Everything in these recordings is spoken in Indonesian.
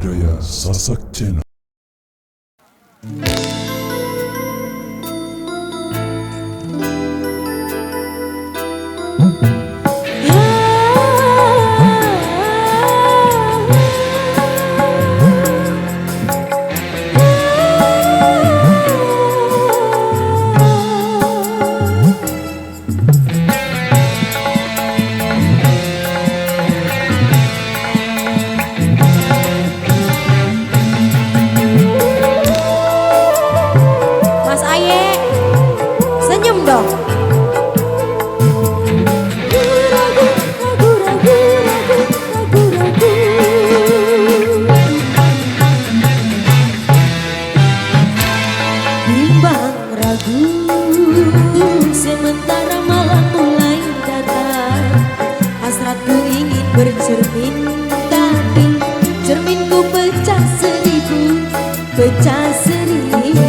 Budaya Sasak Channel. Sementara malam mulai datang, hasratku ingin bercermin, tapi cerminku pecah seribu, pecah seribu.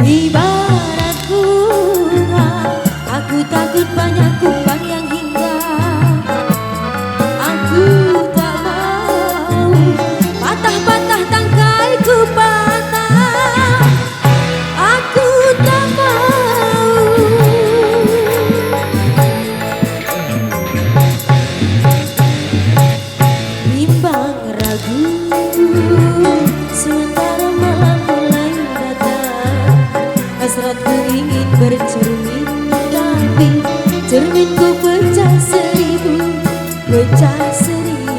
Ibarat bunga, aku takut banyak kumbang yang hinggap. Aku tak mau patah-patah tangkaiku patah. Aku tak mau bimbang ragu. Sementara malam mulai datang, hasratku ingin bercermin, tapi cerminku pecah seribu, pecah seribu.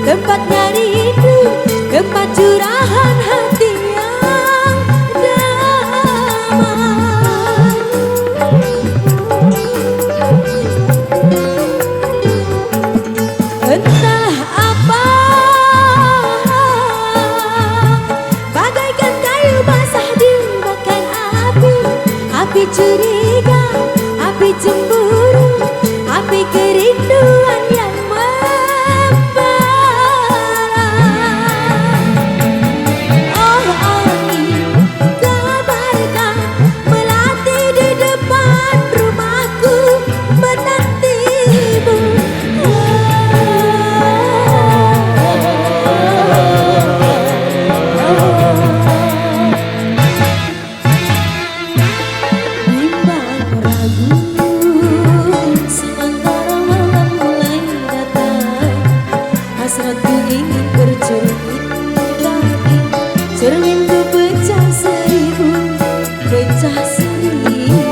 Tempat nyari itu, tempat curahan hati yang damai. Entah apa, bagaikan kayu basah dimakan api, api curiga, api cemburu, api kerinduan yang hasratku ingin bercermin, tapi cerminku pecah seribu, pecah seribu.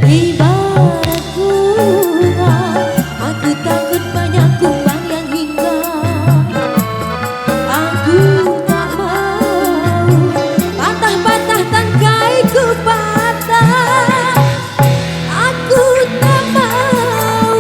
Ibarat bunga, aku takut banyak kumbang yang hinggap. Aku tak mau patah-patah tangkaiku patah. Aku tak mau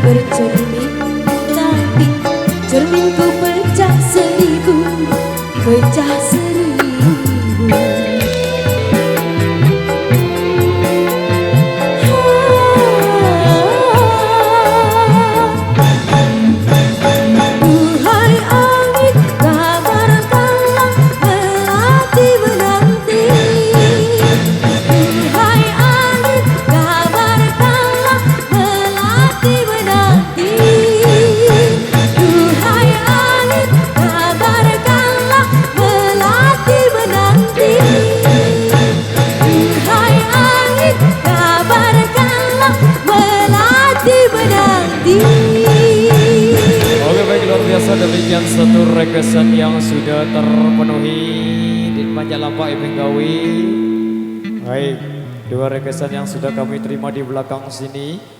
bercermin, tapi cerminku pecah 1000, pecah 1000. Oke, baik, luar biasa, demikian satu requestan yang sudah terpenuhi di Panjalapa Iping Gawi. Baik, dua requestan yang sudah kami terima di belakang sini.